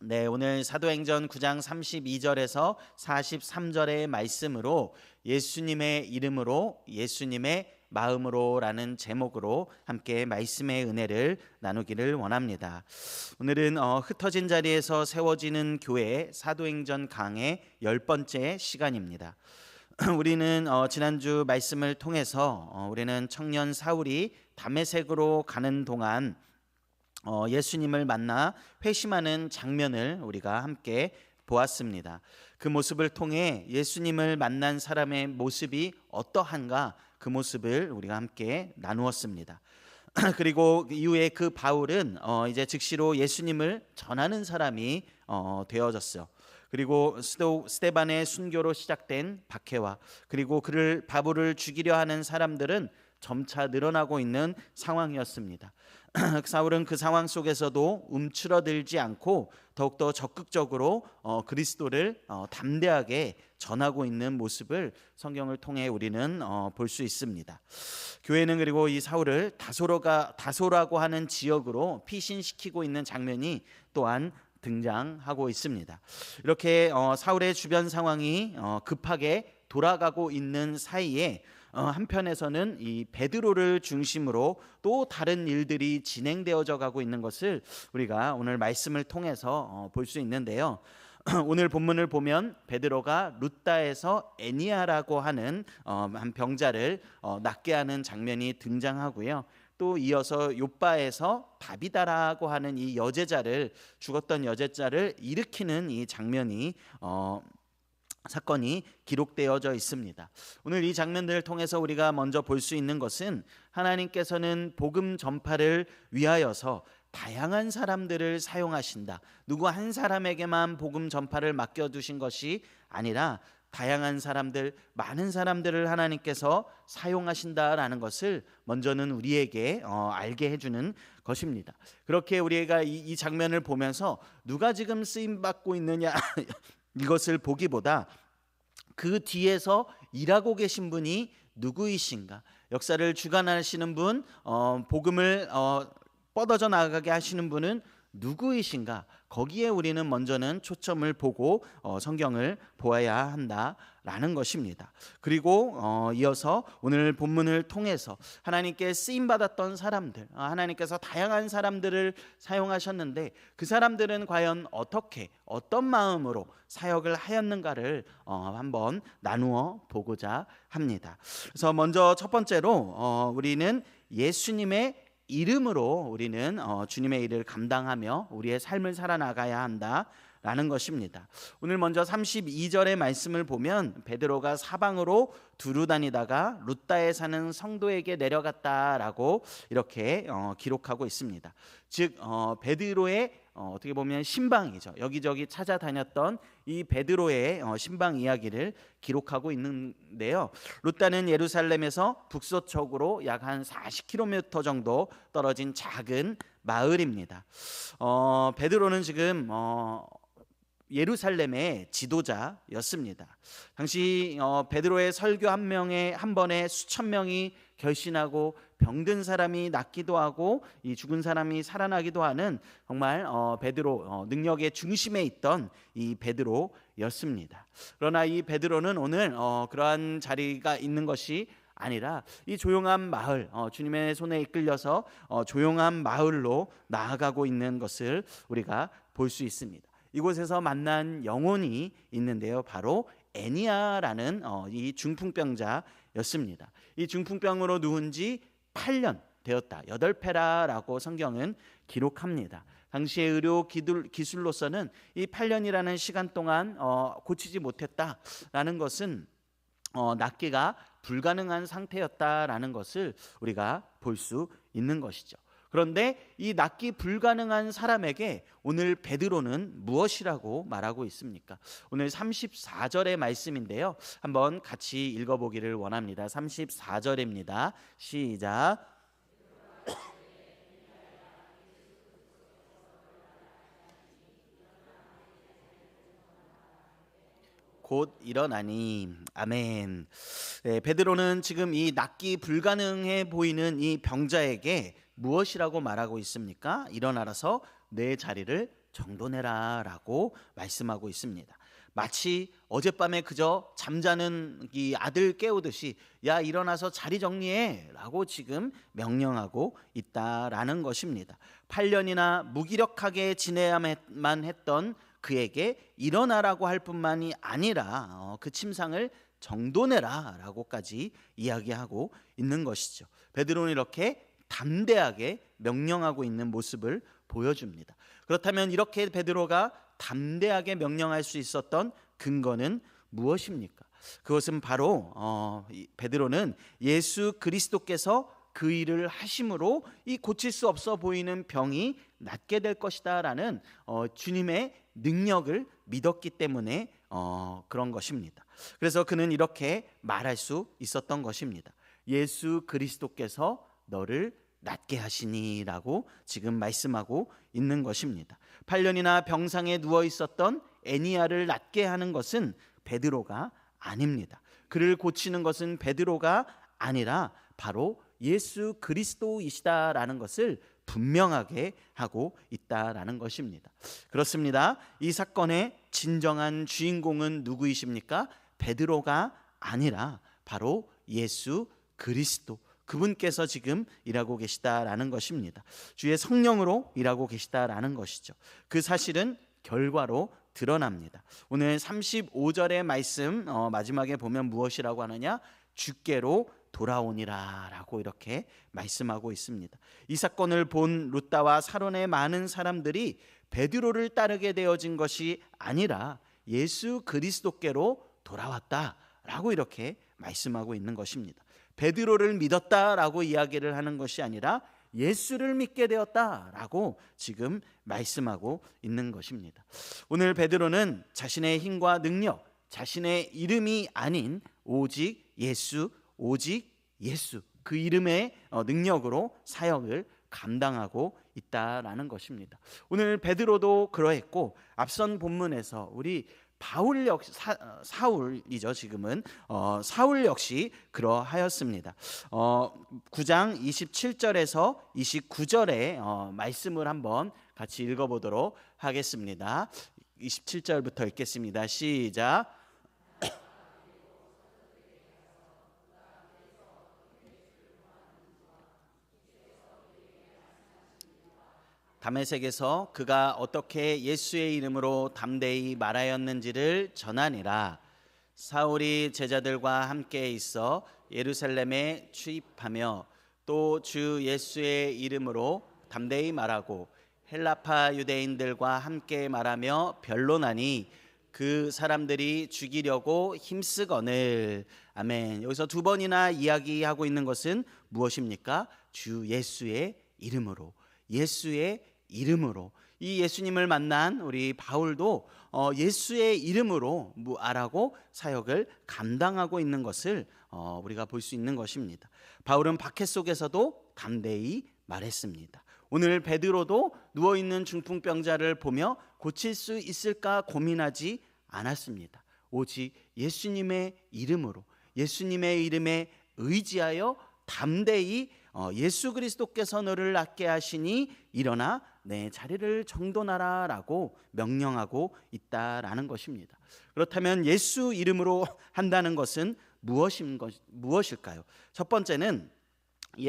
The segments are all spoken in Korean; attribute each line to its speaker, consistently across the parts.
Speaker 1: 네, 오늘 사도행전 9장 32절에서 43절의 말씀으로 예수님의 이름으로 예수님의 마음으로라는 제목으로 함께 말씀의 은혜를 나누기를 원합니다. 오늘은 흩어진 자리에서 세워지는 교회 사도행전 강의 10번째 시간입니다. 우리는 지난주 말씀을 통해서 우리는 청년 사울이 다메섹으로 가는 동안 예수님을 만나 회심하는 장면을 우리가 함께 보았습니다. 그 모습을 통해 예수님을 만난 사람의 모습이 어떠한가 그 모습을 우리가 함께 나누었습니다. 그리고 이후에 그 바울은 이제 즉시로 예수님을 전하는 사람이 되어졌어요. 그리고 스데반의 순교로 시작된 박해와 그리고 바울을 죽이려 하는 사람들은 점차 늘어나고 있는 상황이었습니다. 사울은 그 상황 속에서도 움츠러들지 않고 더욱더 적극적으로 그리스도를 담대하게 전하고 있는 모습을 성경을 통해 우리는 볼 수 있습니다. 교회는 그리고 이 사울을 다소라고 하는 지역으로 피신시키고 있는 장면이 또한 등장하고 있습니다. 이렇게 사울의 주변 상황이 급하게 돌아가고 있는 사이에 한편에서는 이 베드로를 중심으로 또 다른 일들이 진행되어져 가고 있는 것을 우리가 오늘 말씀을 통해서 볼 수 있는데요. 오늘 본문을 보면 베드로가 룻다에서 에니아라고 하는 한 병자를 낫게 하는 장면이 등장하고요. 또 이어서 욥바에서 다비다라고 하는 이 죽었던 여제자를 일으키는 이 장면이 사건이 기록되어져 있습니다. 오늘 이 장면들을 통해서 우리가 먼저 볼 수 있는 것은 하나님께서는 복음 전파를 위하여서 다양한 사람들을 사용하신다. 누구 한 사람에게만 복음 전파를 맡겨두신 것이 아니라 다양한 사람들, 많은 사람들을 하나님께서 사용하신다라는 것을 먼저는 우리에게 알게 해주는 것입니다. 그렇게 우리가 이 장면을 보면서 누가 지금 쓰임받고 있느냐 이것을 보기보다 그 뒤에서 일하고 계신 분이 누구이신가, 역사를 주관하시는 분, 복음을 뻗어져 나가게 하시는 분은 누구이신가, 거기에 우리는 먼저는 초점을 보고 성경을 보아야 한다라는 것입니다. 그리고 이어서 오늘 본문을 통해서 하나님께 쓰임받았던 사람들, 하나님께서 다양한 사람들을 사용하셨는데 그 사람들은 과연 어떤 마음으로 사역을 하였는가를 한번 나누어 보고자 합니다. 그래서 먼저 첫 번째로 우리는 예수님의 이름으로 우리는 주님의 일을 감당하며 우리의 삶을 살아나가야 한다라는 것입니다. 오늘 먼저 32절의 말씀을 보면 베드로가 사방으로 두루 다니다가 룻다에 사는 성도에게 내려갔다라고 이렇게 기록하고 있습니다. 즉 베드로의 어떻게 보면 신방이죠. 여기저기 찾아다녔던 이 베드로의 신방 이야기를 기록하고 있는데요. 룻다는 예루살렘에서 북서쪽으로 약 한 40km 정도 떨어진 작은 마을입니다. 베드로는 지금 예루살렘의 지도자였습니다. 당시 베드로의 설교 한 번에 수천 명이 결신하고 병든 사람이 낫기도 하고 이 죽은 사람이 살아나기도 하는 정말 베드로 능력의 중심에 있던 이 베드로였습니다. 그러나 이 베드로는 오늘 그러한 자리가 있는 것이 아니라 이 조용한 마을, 주님의 손에 이끌려서 조용한 마을로 나아가고 있는 것을 우리가 볼 수 있습니다. 이곳에서 만난 영혼이 있는데요, 바로 애니아라는 이 중풍병자였습니다. 이 중풍병으로 누운 지 8년 되었다, 8패라라고 성경은 기록합니다. 당시의 의료 기술로서는 이 8년이라는 시간 동안 고치지 못했다라는 것은 낫기가 불가능한 상태였다라는 것을 우리가 볼 수 있는 것이죠. 그런데 이 낫기 불가능한 사람에게 오늘 베드로는 무엇이라고 말하고 있습니까? 오늘 34절의 말씀인데요, 한번 같이 읽어보기를 원합니다. 34절입니다. 시작. 곧 일어나니. 아멘. 네, 베드로는 지금 이 낫기 불가능해 보이는 이 병자에게 무엇이라고 말하고 있습니까? 일어나서 내 자리를 정돈해라 라고 말씀하고 있습니다. 마치 어젯밤에 그저 잠자는 이 아들 깨우듯이 야 일어나서 자리 정리해 라고 지금 명령하고 있다라는 것입니다. 8년이나 무기력하게 지내야만 했던 그에게 일어나라고 할 뿐만이 아니라 그 침상을 정돈해라 라고까지 이야기하고 있는 것이죠. 베드로는 이렇게 담대하게 명령하고 있는 모습을 보여줍니다. 그렇다면 이렇게 베드로가 담대하게 명령할 수 있었던 근거는 무엇입니까? 그것은 바로 베드로는 예수 그리스도께서 그 일을 하심으로 이 고칠 수 없어 보이는 병이 낫게 될 것이다라는 주님의 능력을 믿었기 때문에 그런 것입니다. 그래서 그는 이렇게 말할 수 있었던 것입니다. 예수 그리스도께서 너를 낫게 하시니라고 지금 말씀하고 있는 것입니다. 8년이나 병상에 누워 있었던 애니야를 낫게 하는 것은 베드로가 아닙니다. 그를 고치는 것은 베드로가 아니라 바로 예수 그리스도이시다라는 것을 분명하게 하고 있다라는 것입니다. 그렇습니다. 이 사건의 진정한 주인공은 누구이십니까? 베드로가 아니라 바로 예수 그리스도, 그분께서 지금 일하고 계시다라는 것입니다. 주의 성령으로 일하고 계시다라는 것이죠. 그 사실은 결과로 드러납니다. 오늘 35절의 말씀 마지막에 보면 무엇이라고 하느냐? 주께로 돌아오니라 라고 이렇게 말씀하고 있습니다. 이 사건을 본 루다와 사론의 많은 사람들이 베드로를 따르게 되어진 것이 아니라 예수 그리스도께로 돌아왔다라고 이렇게 말씀하고 있는 것입니다. 베드로를 믿었다라고 이야기를 하는 것이 아니라 예수를 믿게 되었다라고 지금 말씀하고 있는 것입니다. 오늘 베드로는 자신의 힘과 능력, 자신의 이름이 아닌 오직 예수, 그 이름의 능력으로 사역을 감당하고 있다라는 것입니다. 오늘 베드로도 그러했고 앞선 본문에서 우리 바울 역시 사울이죠. 지금은 사울 역시 그러하였습니다. 9장 27절에서 29절의 말씀을 한번 같이 읽어보도록 하겠습니다. 27절부터 읽겠습니다. 시작. 다메섹에서 그가 어떻게 예수의 이름으로 담대히 말하였는지를 전하니라. 사울이 제자들과 함께 있어 예루살렘에 출입하며 또 주 예수의 이름으로 담대히 말하고 헬라파 유대인들과 함께 말하며 변론하니 그 사람들이 죽이려고 힘쓰거늘. 아멘. 여기서 두 번이나 이야기하고 있는 것은 무엇입니까? 주 예수의 이름으로, 예수의 이름으로. 이 예수님을 만난 우리 바울도 예수의 이름으로 무아라고 사역을 감당하고 있는 것을 우리가 볼 수 있는 것입니다. 바울은 박해 속에서도 담대히 말했습니다. 오늘 베드로도 누워있는 중풍병자를 보며 고칠 수 있을까 고민하지 않았습니다. 오직 예수님의 이름으로, 예수님의 이름에 의지하여 담대히 예수 그리스도께서 너를 낫게 하시니 일어나 내 자리를 정돈하라 라고 명령하고 있다라는 것입니다. 그렇다면 예수 이름으로 한다는 것은 무엇일까요? 첫 번째는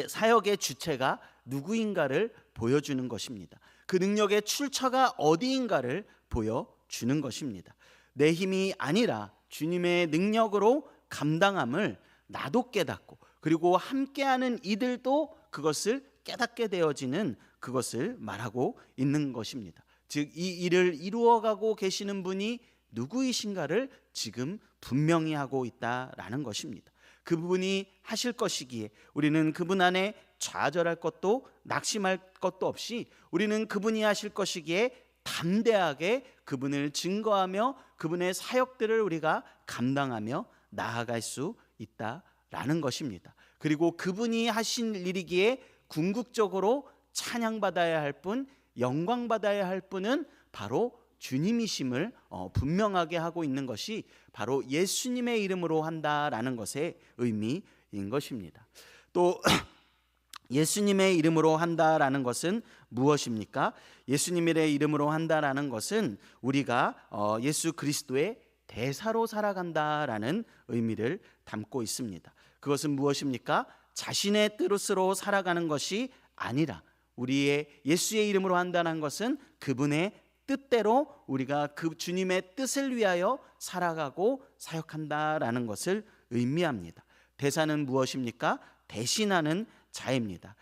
Speaker 1: 사역의 주체가 누구인가를 보여주는 것입니다. 그 능력의 출처가 어디인가를 보여주는 것입니다. 내 힘이 아니라 주님의 능력으로 감당함을 나도 깨닫고, 그리고 함께하는 이들도 그것을 깨닫게 되어지는 그것을 말하고 있는 것입니다. 즉 이 일을 이루어가고 계시는 분이 누구이신가를 지금 분명히 하고 있다라는 것입니다. 그분이 하실 것이기에 우리는 그분 안에 좌절할 것도 낙심할 것도 없이 우리는 그분이 하실 것이기에 담대하게 그분을 증거하며 그분의 사역들을 우리가 감당하며 나아갈 수 있다라는 것입니다. 그리고 그분이 하신 일이기에 궁극적으로 찬양받아야 할 분, 영광받아야 할 분은 바로 주님이심을 분명하게 하고 있는 것이 바로 예수님의 이름으로 한다라는 것의 의미인 것입니다. 또 예수님의 이름으로 한다라는 것은 무엇입니까? 예수님의 이름으로 한다라는 것은 우리가 예수 그리스도의 대사로 살아간다라는 의미를 담고 있습니다. 그것은 무엇입니까? 자신의 뜻으로 살아가는 것이 아니라 우리의 예수의 이름으로 한다는 것은 그분의 뜻대로 우리가 그 주님의 뜻을 위하여 살아가고 사역한다라는 것을 의미합니다. 대사는 무엇입니까? 대신하는 자입니다.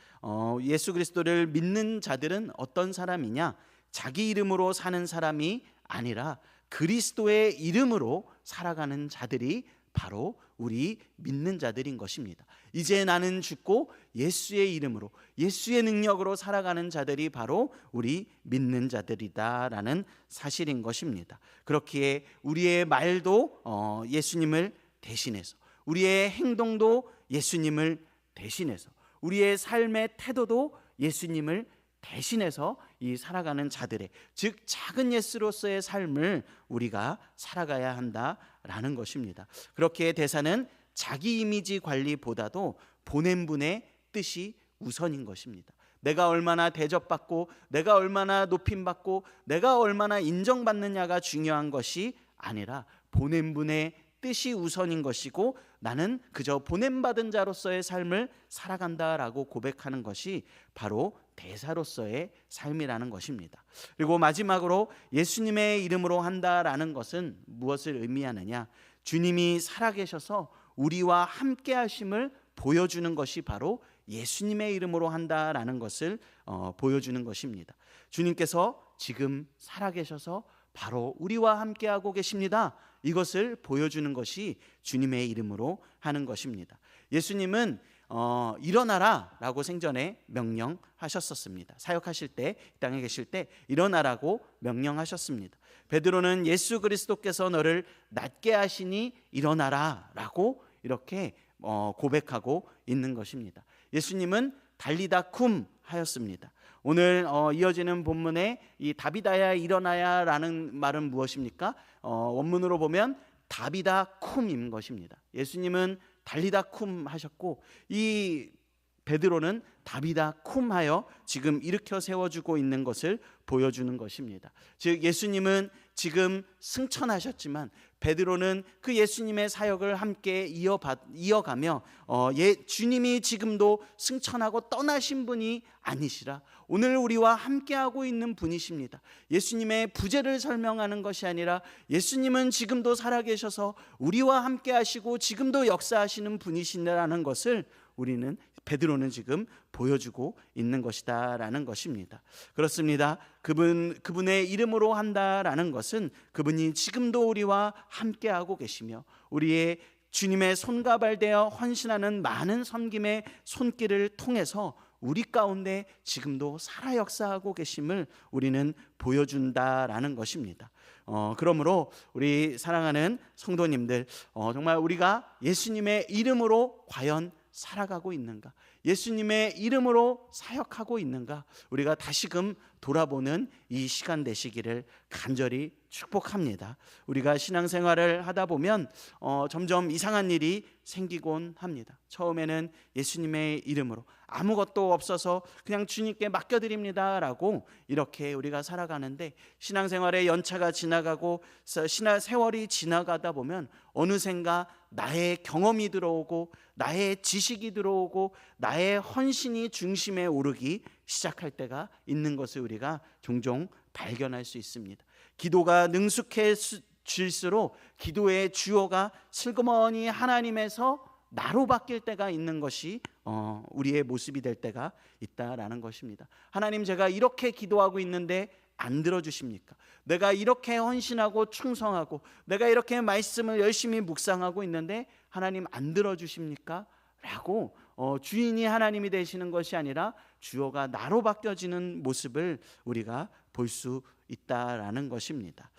Speaker 1: 예수 그리스도를 믿는 자들은 어떤 사람이냐? 자기 이름으로 사는 사람이 아니라 그리스도의 이름으로 살아가는 자들이 바로 우리 믿는 자들인 것입니다. 이제 나는 죽고 예수의 이름으로 예수의 능력으로 살아가는 자들이 바로 우리 믿는 자들이다라는 사실인 것입니다. 그렇기에 우리의 말도 예수님을 대신해서, 우리의 행동도 예수님을 대신해서, 우리의 삶의 태도도 예수님을 대신해서 이 살아가는 자들의, 즉 작은 예수로서의 삶을 우리가 살아가야 한다라는 것입니다. 그렇게 대사는 자기 이미지 관리보다도 보낸 분의 뜻이 우선인 것입니다. 내가 얼마나 대접받고 내가 얼마나 높임받고 내가 얼마나 인정받느냐가 중요한 것이 아니라 보낸 분의 뜻이 우선인 것이고 나는 그저 보냄받은 자로서의 삶을 살아간다라고 고백하는 것이 바로 대사로서의 삶이라는 것입니다. 그리고 마지막으로 예수님의 이름으로 한다라는 것은 무엇을 의미하느냐? 주님이 살아계셔서 우리와 함께 하심을 보여주는 것이 바로 예수님의 이름으로 한다라는 것을 보여주는 것입니다. 주님께서 지금 살아계셔서 바로 우리와 함께하고 계십니다. 이것을 보여주는 것이 주님의 이름으로 하는 것입니다. 예수님은 일어나라 라고 생전에 명령하셨었습니다. 사역하실 때, 이 땅에 계실 때 일어나라고 명령하셨습니다. 베드로는 예수 그리스도께서 너를 낫게 하시니 일어나라 라고 이렇게 고백하고 있는 것입니다. 예수님은 달리다 쿰 하였습니다. 오늘 이어지는 본문에 이 다비다야 일어나야 라는 말은 무엇입니까? 원문으로 보면 다비다 쿰인 것입니다. 예수님은 달리다 쿰 하셨고 이 베드로는 다비다 쿰 하여 지금 일으켜 세워주고 있는 것을 보여주는 것입니다. 즉 예수님은 지금 승천하셨지만 베드로는 그 예수님의 사역을 함께 이어가며 주님이 지금도 승천하고 떠나신 분이 아니시라 오늘 우리와 함께하고 있는 분이십니다. 예수님의 부재를 설명하는 것이 아니라 예수님은 지금도 살아계셔서 우리와 함께하시고 지금도 역사하시는 분이시라는 것을 우리는 베드로는 지금 보여주고 있는 것이다라는 것입니다. 그렇습니다. 그분의 이름으로 한다라는 것은 그분이 지금도 우리와 함께하고 계시며 우리의 주님의 손과 발되어 헌신하는 많은 섬김의 손길을 통해서 우리 가운데 지금도 살아 역사하고 계심을 우리는 보여준다라는 것입니다. 그러므로 우리 사랑하는 성도님들, 정말 우리가 예수님의 이름으로 과연 살아가고 있는가? 예수님의 이름으로 사역하고 있는가? 우리가 다시금 돌아보는 이 시간 되시기를 간절히 축복합니다. 우리가 신앙생활을 하다 보면 점점 이상한 일이 생기곤 합니다. 처음에는 예수님의 이름으로 아무것도 없어서 그냥 주님께 맡겨드립니다 라고 이렇게 우리가 살아가는데 신앙생활의 연차가 지나가고 세월이 지나가다 보면 어느샌가 나의 경험이 들어오고 나의 지식이 들어오고 나의 헌신이 중심에 오르기 시작할 때가 있는 것을 우리가 종종 발견할 수 있습니다. 기도가 능숙해질수록 기도의 주어가 슬그머니 하나님에서 나로 바뀔 때가 있는 것이 우리의 모습이 될 때가 있다라는 것입니다. 하나님, 제가 이렇게 기도하고 있는데 안 들어주십니까? 내가 이렇게 헌신하고 충성하고 내가 이렇게 말씀을 열심히 묵상하고 있는데 하나님 안 들어주십니까? 라고 주인이 하나님이 되시는 것이 아니라 주어가 나로 바뀌어지는 모습을 우리가 볼 수 있다라는 것입니다.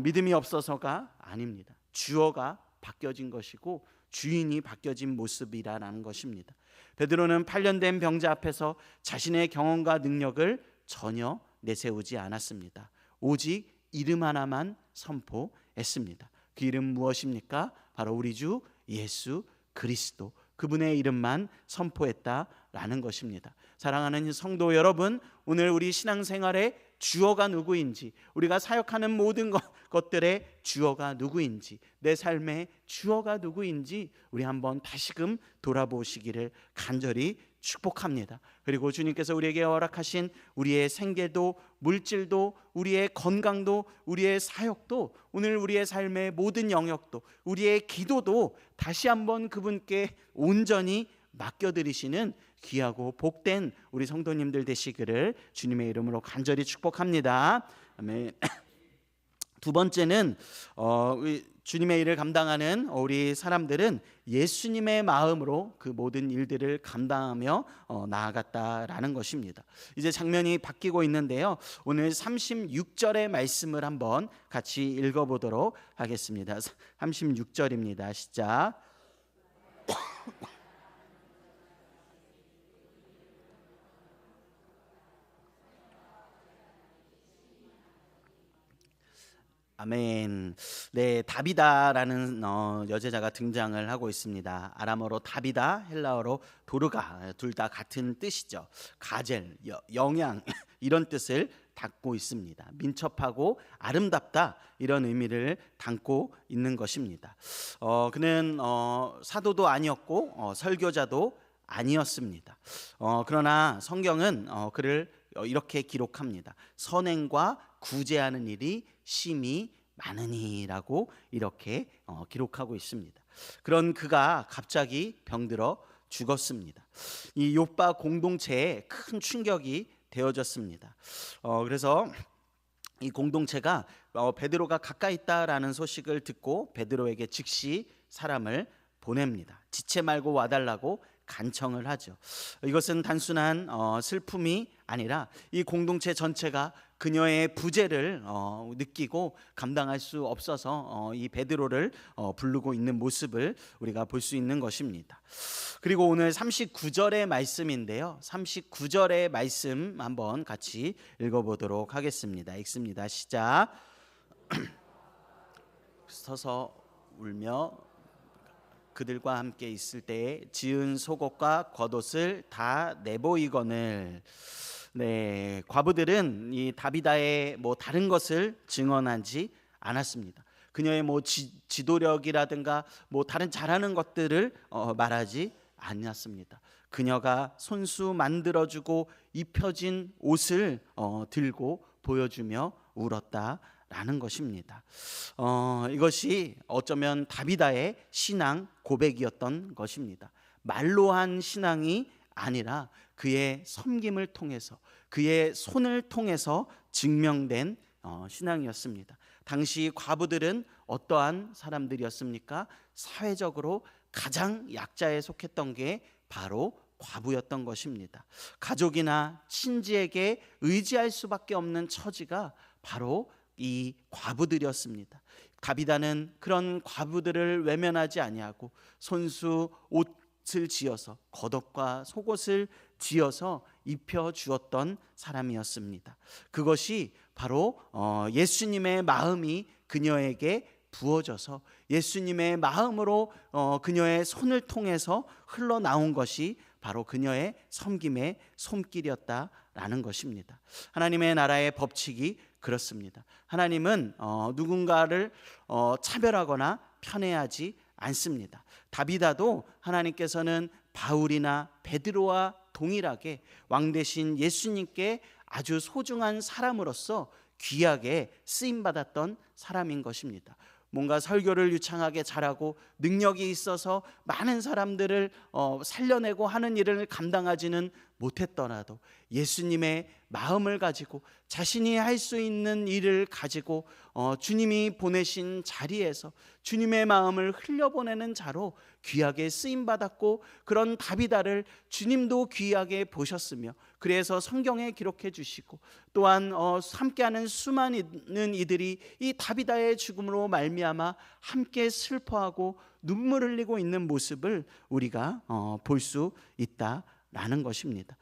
Speaker 1: 믿음이 없어서가 아닙니다. 주어가 바뀌어진 것이고 주인이 바뀌어진 모습이라는 것입니다. 베드로는 8년 된 병자 앞에서 자신의 경험과 능력을 전혀 내세우지 않았습니다. 오직 이름 하나만 선포했습니다. 그 이름 무엇입니까? 바로 우리 주 예수 그리스도, 그분의 이름만 선포했다 라는 것입니다. 사랑하는 성도 여러분, 오늘 우리 신앙생활의 주어가 누구인지, 우리가 사역하는 모든 것들의 주어가 누구인지, 내 삶의 주어가 누구인지 우리 한번 다시금 돌아보시기를 간절히 축복합니다. 그리고 주님께서 우리에게 허락하신 우리의 생계도, 물질도, 우리의 건강도, 우리의 사역도, 오늘 우리의 삶의 모든 영역도, 우리의 기도도 다시 한번 그분께 온전히 맡겨드리시는 귀하고 복된 우리 성도님들 되시기를 주님의 이름으로 간절히 축복합니다. 아멘. 두 번째는 주님의 일을 감당하는 우리 사람들은 예수님의 마음으로 그 모든 일들을 감당하며 나아갔다라는 것입니다. 이제 장면이 바뀌고 있는데요. 오늘 36절의 말씀을 한번 같이 읽어보도록 하겠습니다. 36절입니다. 시작. 아멘. 네, 다비다라는 여제자가 등장을 하고 있습니다. 아람어로 다비다, 헬라어로 도르가, 둘 다 같은 뜻이죠. 가젤, 영양 이런 뜻을 담고 있습니다. 민첩하고 아름답다 이런 의미를 담고 있는 것입니다. 그는 사도도 아니었고 설교자도 아니었습니다. 그러나 성경은 그를 이렇게 기록합니다. 선행과 구제하는 일이 심히 많으니라고 이렇게 기록하고 있습니다. 그런 그가 갑자기 병들어 죽었습니다. 이 욥바 공동체에 큰 충격이 되어졌습니다. 그래서 이 공동체가 베드로가 가까이 있다라는 소식을 듣고 베드로에게 즉시 사람을 보냅니다. 지체 말고 와달라고 간청을 하죠. 이것은 단순한 슬픔이 아니라 이 공동체 전체가 그녀의 부재를 느끼고 감당할 수 없어서 이 베드로를 부르고 있는 모습을 우리가 볼 수 있는 것입니다. 그리고 오늘 39절의 말씀인데요. 39절의 말씀 한번 같이 읽어보도록 하겠습니다. 읽습니다. 시작. 서서 울며 그들과 함께 있을 때에 지은 속옷과 겉옷을 다 내보이거늘. 네, 과부들은 이 다비다의 다른 것을 증언하지 않았습니다. 그녀의 지도력이라든가 다른 잘하는 것들을 말하지 않았습니다. 그녀가 손수 만들어주고 입혀진 옷을 들고 보여주며 울었다라는 것입니다. 이것이 어쩌면 다비다의 신앙 고백이었던 것입니다. 말로 한 신앙이 아니라 그의 섬김을 통해서, 그의 손을 통해서 증명된 신앙이었습니다. 당시 과부들은 어떠한 사람들이었습니까? 사회적으로 가장 약자에 속했던 게 바로 과부였던 것입니다. 가족이나 친지에게 의지할 수밖에 없는 처지가 바로 이 과부들이었습니다. 다비다는 그런 과부들을 외면하지 아니하고 손수 옷을 지어서, 겉옷과 속옷을 지어서 입혀 주었던 사람이었습니다. 그것이 바로 예수님의 마음이 그녀에게 부어져서 예수님의 마음으로 그녀의 손을 통해서 흘러나온 것이 바로 그녀의 섬김의 손길이었다라는 것입니다. 하나님의 나라의 법칙이 그렇습니다. 하나님은 누군가를 차별하거나 편애하지 않습니다. 다비다도 하나님께서는 바울이나 베드로와 동일하게 왕 대신 예수님께 아주 소중한 사람으로서 귀하게 쓰임받았던 사람인 것입니다. 뭔가 설교를 유창하게 잘하고 능력이 있어서 많은 사람들을 살려내고 하는 일을 감당하지는 못했더라도 예수님의 마음을 가지고 자신이 할 수 있는 일을 가지고 주님이 보내신 자리에서 주님의 마음을 흘려보내는 자로 귀하게 쓰임받았고, 그런 다비다를 주님도 귀하게 보셨으며 그래서 성경에 기록해 주시고, 또한 함께하는 수많은 이들이 이 다비다의 죽음으로 말미암아 함께 슬퍼하고 눈물 흘리고 있는 모습을 우리가 볼 수 있다라는 것입니다.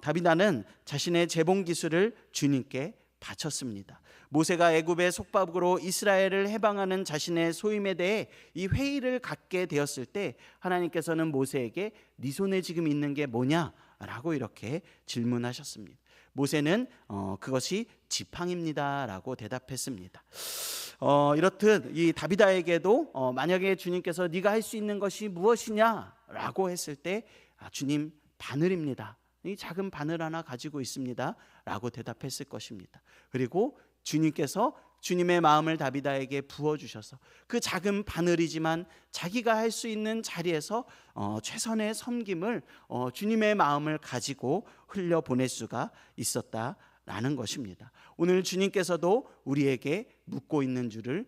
Speaker 1: 다비다는 자신의 재봉 기술을 주님께 바쳤습니다. 모세가 애굽의 속박으로 이스라엘을 해방하는 자신의 소임에 대해 이 회의를 갖게 되었을 때 하나님께서는 모세에게 네 손에 지금 있는 게 뭐냐라고 이렇게 질문하셨습니다. 모세는 그것이 지팡이입니다라고 대답했습니다. 이렇듯 이 다비다에게도 만약에 주님께서 네가 할 수 있는 것이 무엇이냐라고 했을 때 주님, 바늘입니다. 이 작은 바늘 하나 가지고 있습니다 라고 대답했을 것입니다. 그리고 주님께서 주님의 마음을 다비다에게 부어주셔서 그 작은 바늘이지만 자기가 할 수 있는 자리에서 최선의 섬김을 주님의 마음을 가지고 흘려보낼 수가 있었다라는 것입니다. 오늘 주님께서도 우리에게 묻고 있는 줄을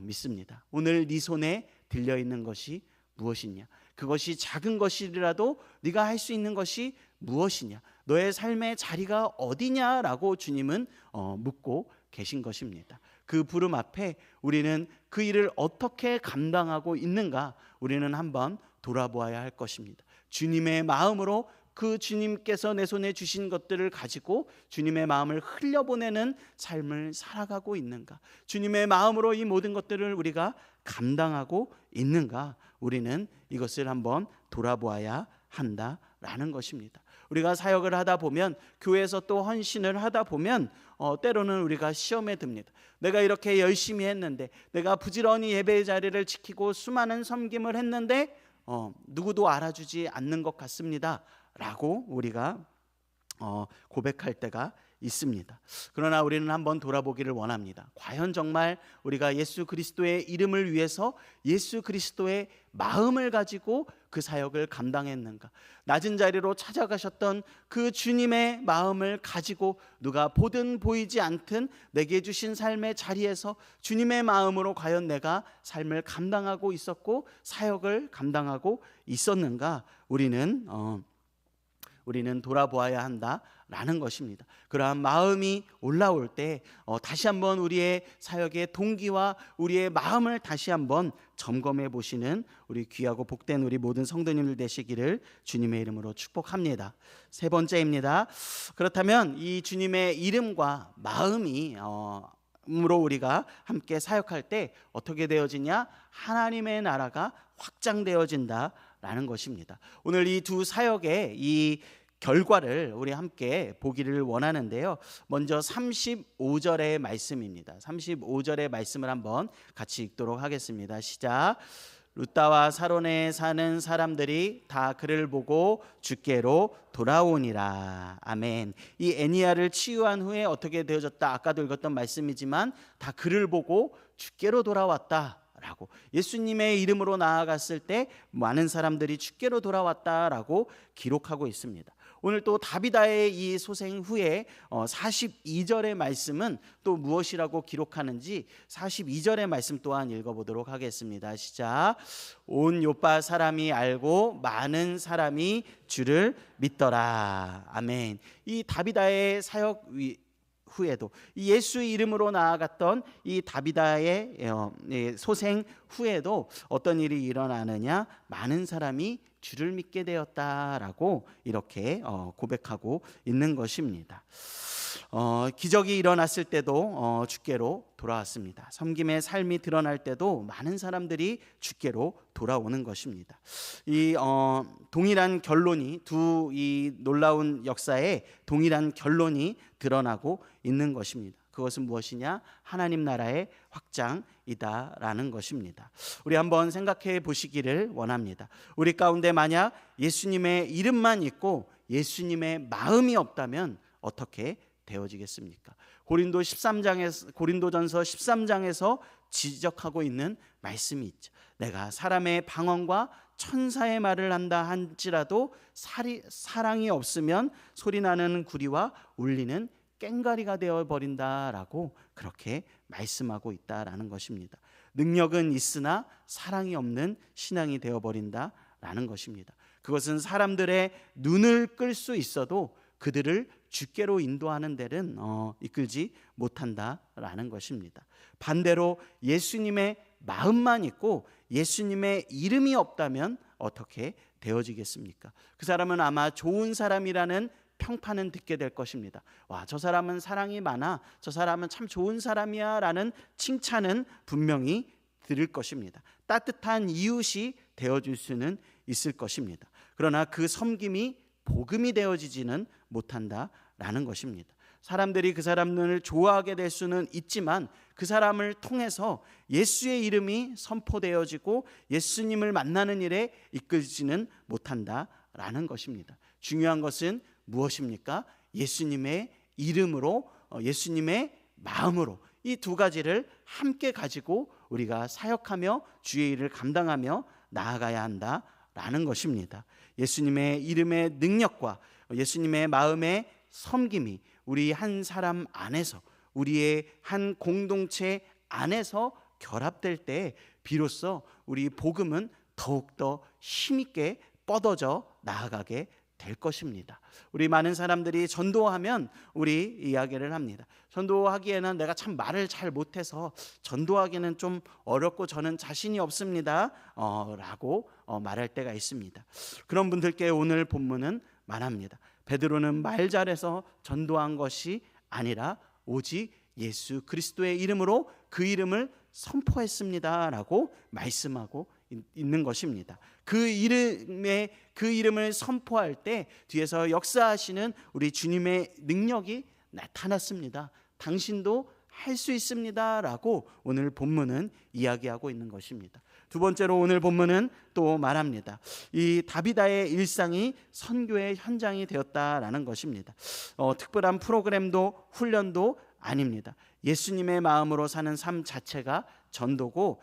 Speaker 1: 믿습니다. 오늘 네 손에 들려있는 것이 무엇이냐? 그것이 작은 것이라도 네가 할 수 있는 것이 무엇이냐? 너의 삶의 자리가 어디냐라고 주님은 묻고 계신 것입니다. 그 부름 앞에 우리는 그 일을 어떻게 감당하고 있는가 우리는 한번 돌아보아야 할 것입니다. 주님의 마음으로 그 주님께서 내 손에 주신 것들을 가지고 주님의 마음을 흘려보내는 삶을 살아가고 있는가? 주님의 마음으로 이 모든 것들을 우리가 감당하고 있는가? 우리는 이것을 한번 돌아보아야 한다라는 것입니다. 우리가 사역을 하다 보면, 교회에서 또 헌신을 하다 보면 때로는 우리가 시험에 듭니다. 내가 이렇게 열심히 했는데, 내가 부지런히 예배의 자리를 지키고 수많은 섬김을 했는데 누구도 알아주지 않는 것 같습니다 라고 우리가 고백할 때가 있습니다. 그러나 우리는 한번 돌아보기를 원합니다. 과연 정말 우리가 예수 그리스도의 이름을 위해서 예수 그리스도의 마음을 가지고 그 사역을 감당했는가? 낮은 자리로 찾아가셨던 그 주님의 마음을 가지고 누가 보든 보이지 않든 내게 주신 삶의 자리에서 주님의 마음으로 과연 내가 삶을 감당하고 있었고 사역을 감당하고 있었는가? 우리는 돌아보아야 한다라는 것입니다. 그러한 마음이 올라올 때 다시 한번 우리의 사역의 동기와 우리의 마음을 다시 한번 점검해 보시는 우리 귀하고 복된 우리 모든 성도님들 되시기를 주님의 이름으로 축복합니다. 세 번째입니다. 그렇다면 이 주님의 이름과 마음이 으로 우리가 함께 사역할 때 어떻게 되어지냐? 하나님의 나라가 확장되어진다라는 것입니다. 오늘 이 두 사역의 이 결과를 우리 함께 보기를 원하는데요. 먼저 35절의 말씀입니다. 35절의 말씀을 한번 같이 읽도록 하겠습니다. 시작. 루다와 사론에 사는 사람들이 다 그를 보고 주께로 돌아오니라. 아멘. 이 애니야를 치유한 후에 어떻게 되어졌다? 아까도 읽었던 말씀이지만 다 그를 보고 주께로 돌아왔다 라고, 예수님의 이름으로 나아갔을 때 많은 사람들이 주께로 돌아왔다라고 기록하고 있습니다. 오늘 또 다비다의 이 소생 후에 42절의 말씀은 또 무엇이라고 기록하는지 42절의 말씀 또한 읽어보도록 하겠습니다. 시작. 온 요파 사람이 알고 많은 사람이 주를 믿더라. 아멘. 이 다비다의 사역 후에도 이 예수 이름으로 나아갔던 이 다비다의 소생 후에도 어떤 일이 일어나느냐? 많은 사람이 주를 믿게 되었다라고 이렇게 고백하고 있는 것입니다. 기적이 일어났을 때도 주께로 돌아왔습니다. 섬김의 삶이 드러날 때도 많은 사람들이 주께로 돌아오는 것입니다. 이 동일한 결론이 이 놀라운 역사에 동일한 결론이 드러나고 있는 것입니다. 그것은 무엇이냐? 하나님 나라의 확장이다라는 것입니다. 우리 한번 생각해 보시기를 원합니다. 우리 가운데 만약 예수님의 이름만 있고 예수님의 마음이 없다면 어떻게 되어지겠습니까? 고린도전서 13장에서 지적하고 있는 말씀이 있죠. 내가 사람의 방언과 천사의 말을 한다 할지라도 사랑이 없으면 소리나는 구리와 울리는 꽹과리가 되어버린다라고 그렇게 말씀하고 있다라는 것입니다. 능력은 있으나 사랑이 없는 신앙이 되어버린다라는 것입니다. 그것은 사람들의 눈을 끌 수 있어도 그들을 주께로 인도하는 데는 이끌지 못한다라는 것입니다. 반대로 예수님의 마음만 있고 예수님의 이름이 없다면 어떻게 되어지겠습니까? 그 사람은 아마 좋은 사람이라는 평판은 듣게 될 것입니다. 와, 저 사람은 사랑이 많아, 저 사람은 참 좋은 사람이야 라는 칭찬은 분명히 들을 것입니다. 따뜻한 이웃이 되어줄 수는 있을 것입니다. 그러나 그 섬김이 복음이 되어지지는 못한다라는 것입니다. 사람들이 그 사람을 좋아하게 될 수는 있지만 그 사람을 통해서 예수의 이름이 선포되어지고 예수님을 만나는 일에 이끌지는 못한다라는 것입니다. 중요한 것은 무엇입니까? 예수님의 이름으로, 예수님의 마음으로, 이 두 가지를 함께 가지고 우리가 사역하며 주의 일을 감당하며 나아가야 한다라는 것입니다. 예수님의 이름의 능력과 예수님의 마음의 섬김이 우리 한 사람 안에서, 우리의 한 공동체 안에서 결합될 때 비로소 우리 복음은 더욱더 힘있게 뻗어져 나아가게 될 것입니다. 우리 많은 사람들이 전도하면 우리 이야기를 합니다. 전도하기에는 내가 참 말을 잘 못해서 전도하기는 좀 어렵고 저는 자신이 없습니다 라고 말할 때가 있습니다. 그런 분들께 오늘 본문은 말합니다. 베드로는 말 잘해서 전도한 것이 아니라 오직 예수 그리스도의 이름으로 그 이름을 선포했습니다 라고 말씀하고 있는 것입니다. 그 이름을 선포할 때 뒤에서 역사하시는 우리 주님의 능력이 나타났습니다. 당신도 할 수 있습니다 라고 오늘 본문은 이야기하고 있는 것입니다. 두 번째로 오늘 본문은 또 말합니다. 이 다비다의 일상이 선교의 현장이 되었다라는 것입니다. 특별한 프로그램도 훈련도 아닙니다. 예수님의 마음으로 사는 삶 자체가 전도고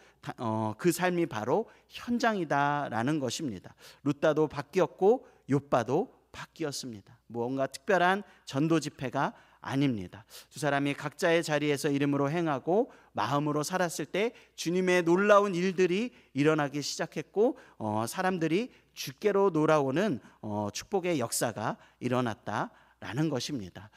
Speaker 1: 그 삶이 바로 현장이다라는 것입니다. 룻다도 바뀌었고 욥바도 바뀌었습니다. 무언가 특별한 전도 집회가 아닙니다. 두 사람이 각자의 자리에서 이름으로 행하고 마음으로 살았을 때 주님의 놀라운 일들이 일어나기 시작했고 사람들이 주께로 돌아오는 축복의 역사가 일어났다라는 것입니다.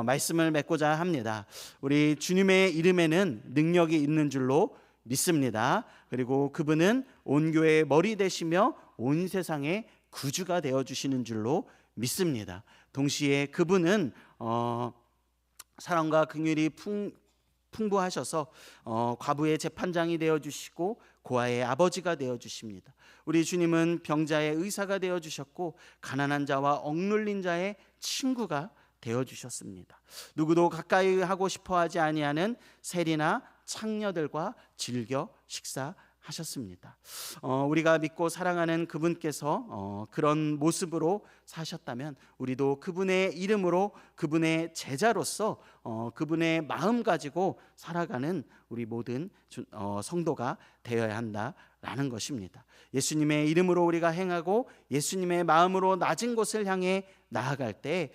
Speaker 1: 말씀을 맺고자 합니다. 우리 주님의 이름에는 능력이 있는 줄로 믿습니다. 그리고 그분은 온 교회의 머리 되시며 온 세상의 구주가 되어주시는 줄로 믿습니다. 동시에 그분은 사랑과 긍휼이 풍부하셔서 과부의 재판장이 되어주시고 고아의 아버지가 되어주십니다. 우리 주님은 병자의 의사가 되어주셨고 가난한 자와 억눌린 자의 친구가 되어주셨습니다. 누구도 가까이 하고 싶어하지 아니하는 세리나 창녀들과 즐겨 식사하셨습니다. 우리가 믿고 사랑하는 그분께서 그런 모습으로 사셨다면 우리도 그분의 이름으로 그분의 제자로서 그분의 마음 가지고 살아가는 우리 모든 성도가 되어야 한다라는 것입니다. 예수님의 이름으로 우리가 행하고 예수님의 마음으로 낮은 곳을 향해 나아갈 때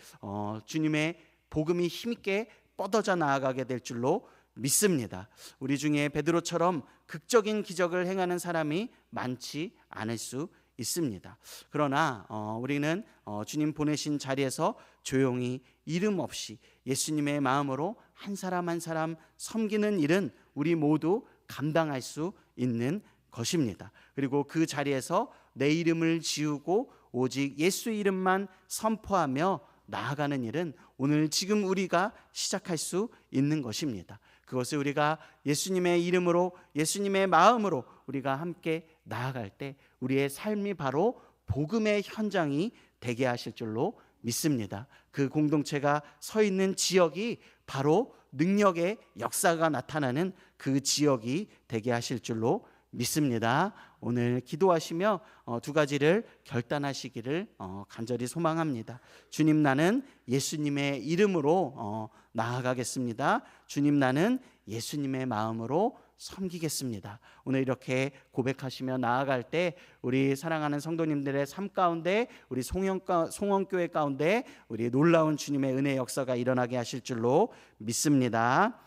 Speaker 1: 주님의 복음이 힘있게 뻗어져 나아가게 될 줄로 믿습니다. 우리 중에 베드로처럼 극적인 기적을 행하는 사람이 많지 않을 수 있습니다. 그러나 우리는 주님 보내신 자리에서 조용히 이름 없이 예수님의 마음으로 한 사람 한 사람 섬기는 일은 우리 모두 감당할 수 있는 것입니다. 그리고 그 자리에서 내 이름을 지우고 오직 예수 이름만 선포하며 나아가는 일은 오늘 지금 우리가 시작할 수 있는 것입니다. 그것을 우리가 예수님의 이름으로 예수님의 마음으로 우리가 함께 나아갈 때 우리의 삶이 바로 복음의 현장이 되게 하실 줄로 믿습니다. 그 공동체가 서 있는 지역이 바로 능력의 역사가 나타나는 그 지역이 되게 하실 줄로 믿습니다. 오늘 기도하시며 두 가지를 결단하시기를 간절히 소망합니다. 주님, 나는 예수님의 이름으로 나아가겠습니다. 주님, 나는 예수님의 마음으로 섬기겠습니다. 오늘 이렇게 고백하시며 나아갈 때 우리 사랑하는 성도님들의 삶 가운데 우리 송원교회 가운데 우리 놀라운 주님의 은혜 역사가 일어나게 하실 줄로 믿습니다.